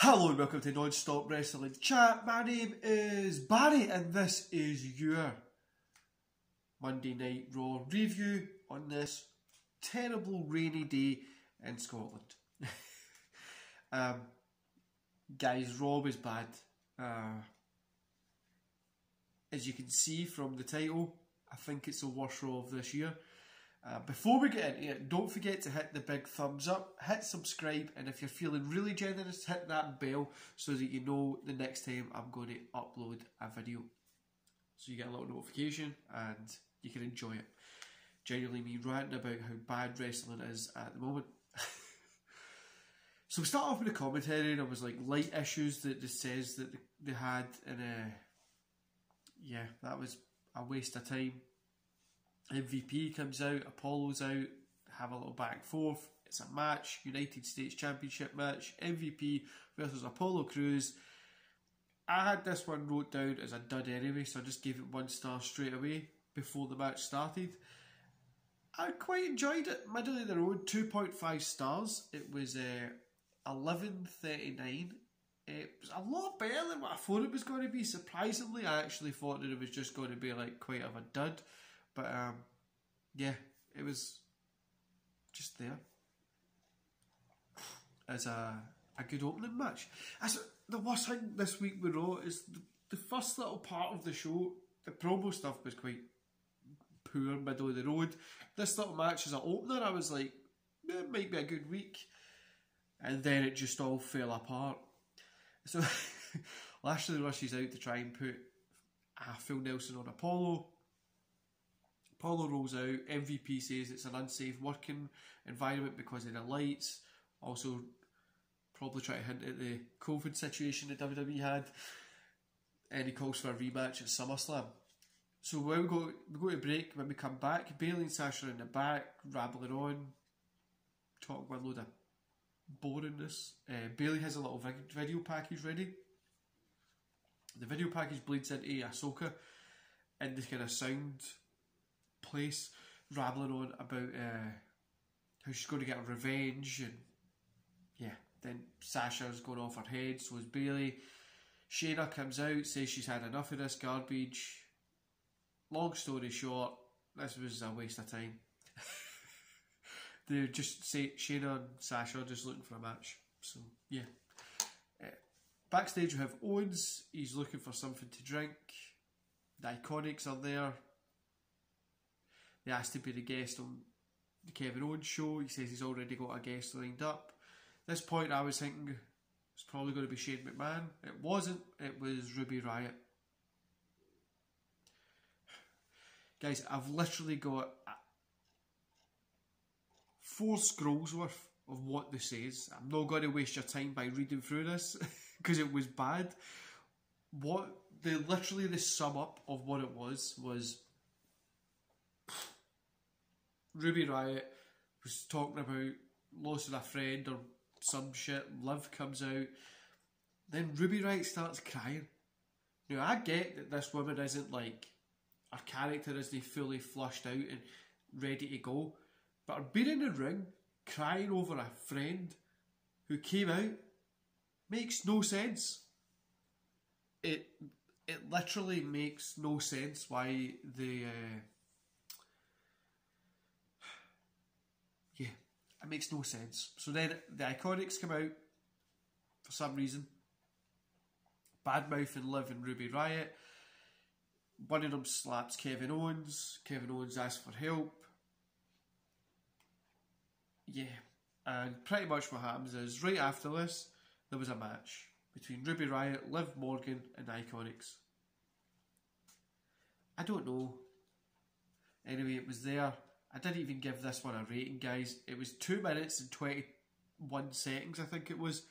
Hello and welcome to Non-Stop Wrestling Chat. My name is Barry and this is your Monday Night Raw review on this terrible rainy day in Scotland. Guys, Raw was bad. As you can see from the title, I think it's the worst Raw of this year. Before we get into it, don't forget to hit the big thumbs up, hit subscribe, and if you're feeling really generous, hit that bell so that you know the next time I'm going to upload a video. So you get a little notification and you can enjoy it. Genuinely me ranting about how bad wrestling is at the moment. So we start off with the commentary and it was like light issues that it says that they had, and yeah, that was a waste of time. MVP comes out, Apollo's out, have a little back and forth. It's a match, United States Championship match, MVP versus Apollo Crews. I had this one wrote down as a dud anyway, so I just gave it 1 star straight away before the match started. I quite enjoyed it. Middle of the road, 2.5 stars. It was 11:39. It was a lot better than what I thought it was going to be. Surprisingly, I actually thought that it was just going to be like quite of a dud. But yeah, it was just there as a good opening match. The worst thing this week with Raw is the first little part of the show, the promo stuff was quite poor, middle of the road. This little match as an opener, I was like, it might be a good week. And then it just all fell apart. So Lashley rushes out to try and put Phil Nelson on Apollo. Apollo rolls out, MVP says it's an unsafe working environment because of the lights. Also, probably try to hint at the COVID situation that WWE had. And he calls for a rematch at SummerSlam. So when we go to break, when we come back, Bayley and Sasha are in the back, rambling on, talking about a load of boringness. Bayley has a little video package ready. The video package bleeds into Ahsoka in this kind of sound place, rambling on about how she's going to get revenge, and yeah, then Sasha's going off her head, so is Bayley. Shayna comes out, says she's had enough of this garbage. Long story short, this was a waste of time. They just say Shayna and Sasha are just looking for a match. So yeah. Backstage we have Owens. He's looking for something to drink. The Iconics are there. They asked to be the guest on the Kevin Owens show. He says he's already got a guest lined up. At this point I was thinking it's probably going to be Shane McMahon. It wasn't. It was Ruby Riott. Guys, I've literally got 4 scrolls worth of what this says. I'm not going to waste your time by reading through this because it was bad. Literally the sum up of what it was Ruby Riott was talking about loss of a friend or some shit. Liv comes out. Then Ruby Riott starts crying. Now, I get that this woman isn't like, her character isn't fully flushed out and ready to go. But her being in the ring, crying over a friend who came out, makes no sense. It literally makes no sense why the... yeah, it makes no sense. So then the Iconics come out for some reason, badmouthing Liv and Ruby Riott. One of them slaps Kevin Owens. Kevin Owens asks for help. Yeah, and pretty much what happens is right after this there was a match between Ruby Riott, Liv Morgan and Iconics. I don't know. Anyway, it was there. I didn't even give this one a rating, guys. It was 2 minutes and 21 seconds, I think it was.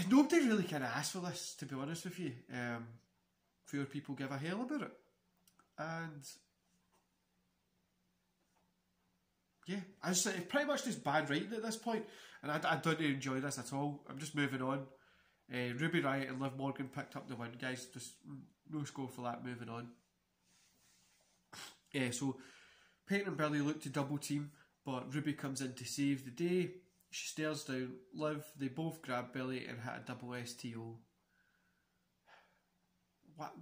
Nobody really kind of asked for this, to be honest with you. Fewer people give a hell about it. And yeah, it's pretty much just bad writing at this point. And I don't enjoy this at all. I'm just moving on. Ruby Riott and Liv Morgan picked up the win, guys. Just no score for that, moving on. So Peyton and Billy look to double team but Ruby comes in to save the day. She stares down Liv. They both grab Billy and hit a double STO.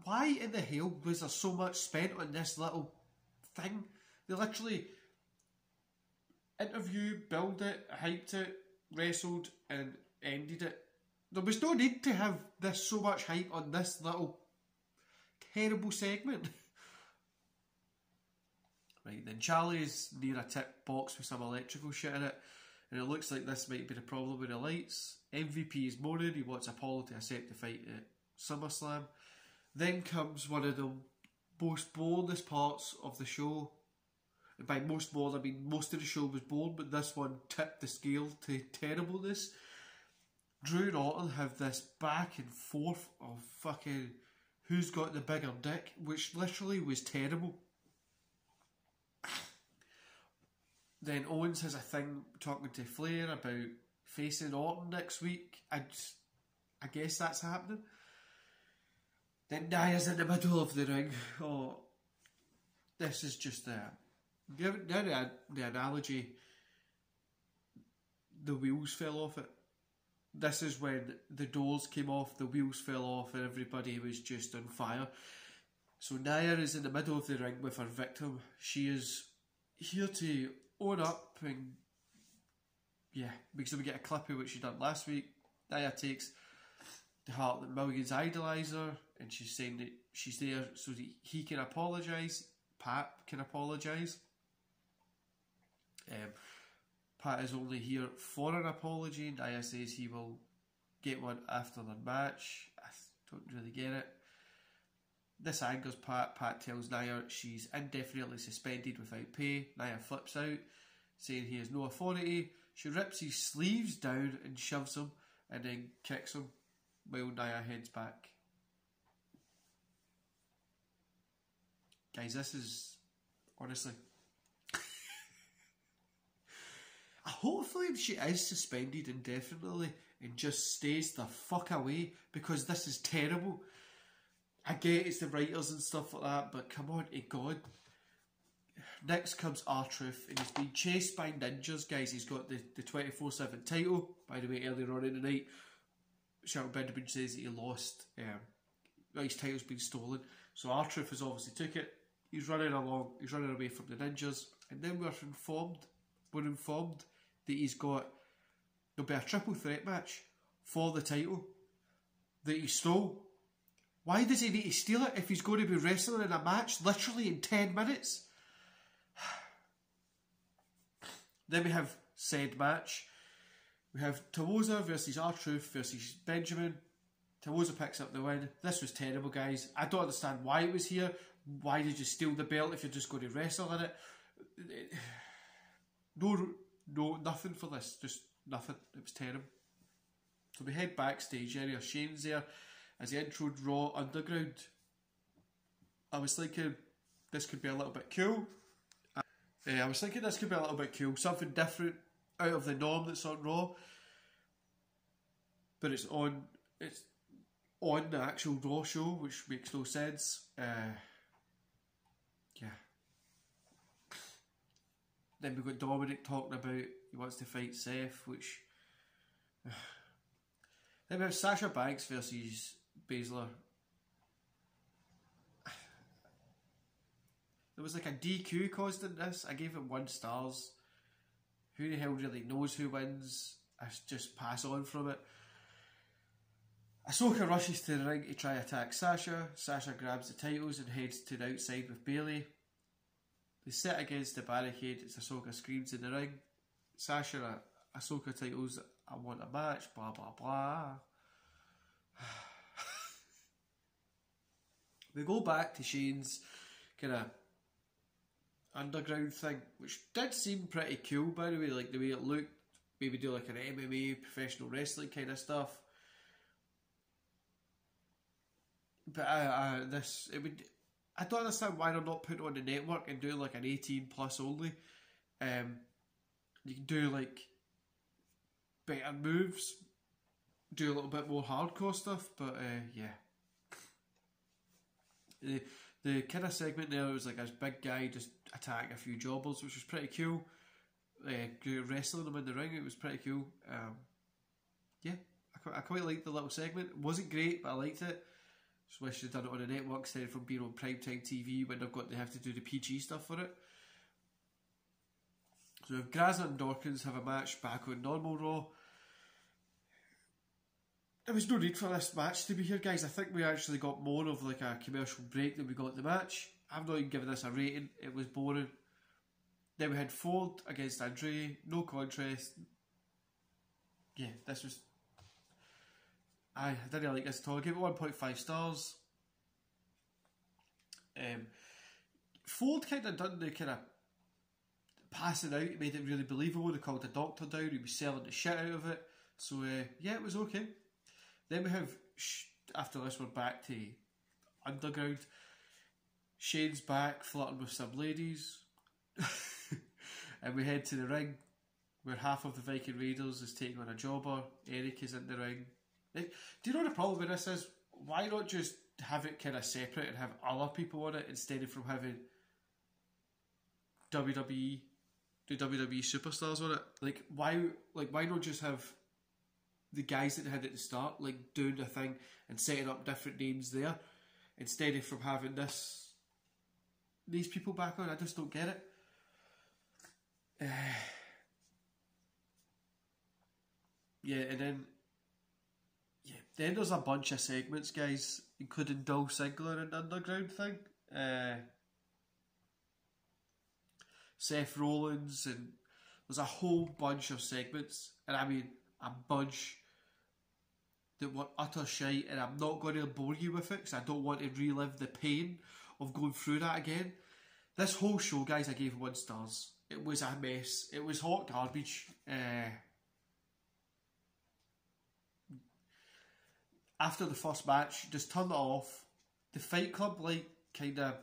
Why in the hell was there so much spent on this little thing? They literally interviewed, built it, hyped it, wrestled and ended it. There was no need to have this so much hype on this little terrible segment. Right, then Charlie's near a tip box with some electrical shit in it, and it looks like this might be the problem with the lights. MVP is moaning, he wants Apollo to accept the fight at SummerSlam. Then comes one of the most boringest parts of the show. And by most boring, I mean most of the show was boring, but this one tipped the scale to terribleness. Drew and Orton have this back and forth of fucking who's got the bigger dick, which literally was terrible. Then Owens has a thing talking to Flair about facing Orton next week. I guess that's happening. Then Nia's in the middle of the ring. Oh, this is just the analogy. The wheels fell off it. This is when the doors came off, the wheels fell off, and everybody was just on fire. So Nia is in the middle of the ring with her victim. She is here to own up and because we get a clip of what she done last week. Nia takes the heart that millions idolise her, and she's saying that she's there so that he can apologise. Pat can apologise. Pat is only here for an apology. Nia says he will get one after the match. I don't really get it. This angers Pat. Pat tells Nia she's indefinitely suspended without pay. Nia flips out, saying he has no authority. She rips his sleeves down and shoves him, and then kicks him while Nia heads back. Guys, this is honestly... Hopefully she is suspended indefinitely and just stays the fuck away, because this is terrible. I get it's the writers and stuff like that, but come on to God. Next comes R-Truth, and he's being chased by ninjas, guys. He's got the 24/7 title. By the way, earlier on in the night, Shelton Benjamin says that he lost. His title's been stolen. So R-Truth has obviously took it. He's running along. He's running away from the ninjas, and then we're informed that there'll be a triple threat match for the title that he stole. Why does he need to steal it if he's going to be wrestling in a match literally in 10 minutes? Then we have said match. We have Tawoza versus R-Truth versus Benjamin. Tawoza picks up the win. This was terrible, guys. I don't understand why it was here. Why did you steal the belt if you're just going to wrestle in it? No, nothing for this. Just nothing. It was terrible. So we head backstage area. Shane's there as he introed Raw Underground. I was thinking this could be a little bit cool. Something different out of the norm that's on Raw. But it's on the actual Raw show, which makes no sense. Then we've got Dominic talking about he wants to fight Seth, which... Then we have Sasha Banks versus Baszler. There was like a DQ caused in this. I gave it 1 star. Who the hell really knows who wins? I just pass on from it. Ahsoka rushes to the ring to try attack Sasha. Sasha grabs the titles and heads to the outside with Bayley. They sit against the barricade as Ahsoka screams in the ring. Sasha, Ahsoka titles, I want a match, blah blah blah. We go back to Shane's kind of underground thing, which did seem pretty cool, by the way, like the way it looked. Maybe do like an MMA, professional wrestling kind of stuff. But I don't understand why they're not putting it on the network and doing like an 18 plus only. You can do like better moves, do a little bit more hardcore stuff, but yeah. The kind of segment there was like this big guy just attacking a few jobbers, which was pretty cool. wrestling them in the ring. It was pretty cool. Yeah, I quite liked the little segment. It wasn't great, but I liked it. Just wish they'd done it on a network instead of from being on primetime TV when they have to do the PG stuff for it. So if Grasner and Dawkins have a match back on normal Raw, there was no need for this match to be here, guys. I think we actually got more of like a commercial break than we got the match. I'm not even giving this a rating. It was boring. Then we had Ford against Andre. No contrast. Yeah, this was... I didn't like this at all. I gave it 1.5 stars. Ford kind of done the kind of passing out. He made it really believable. They called the doctor down. He was selling the shit out of it. So yeah, it was okay. Then we have, after this, we're back to Underground. Shane's back flirting with some ladies. And we head to the ring where half of the Viking Raiders is taking on a jobber. Eric is in the ring. Do you know the problem with this is? Why not just have it kind of separate and have other people on it instead of from having WWE, the WWE superstars on it? Like why not just have the guys that they had at the start like doing the thing and setting up different names there instead of from having these people back on? I just don't get it. Yeah, and then there's a bunch of segments, guys, including Dolph Ziggler and Underground thing. Seth Rollins, and there's a whole bunch of segments, and I mean a bunch that were utter shite, and I'm not going to bore you with it because I don't want to relive the pain of going through that again. This whole show, guys, I gave 1 star. It was a mess. It was hot garbage. After the first match, just turn it off. The Fight Club, like, kind of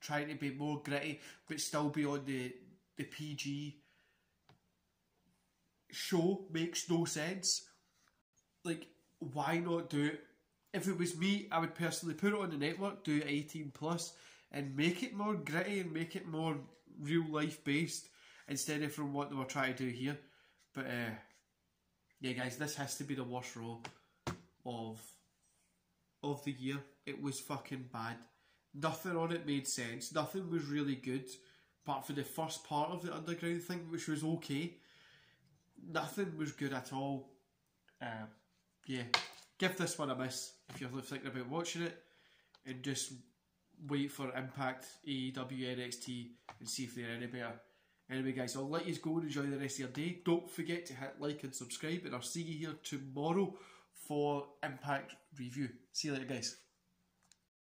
trying to be more gritty, but still be on the PG show makes no sense. Like, why not do it? If it was me, I would personally put it on the network, do it 18 plus, and make it more gritty and make it more real life based instead of from what they were trying to do here. But yeah, guys, this has to be the worst Raw of the year. It was fucking bad. Nothing on it made sense. Nothing was really good, apart from the first part of the Underground thing, which was okay. Nothing was good at all. Yeah, give this one a miss if you're thinking about watching it, and just wait for Impact, AEW, NXT, and see if they're any better. Anyway, guys, I'll let you go and enjoy the rest of your day. Don't forget to hit like and subscribe, and I'll see you here tomorrow for Impact review. See you later, guys.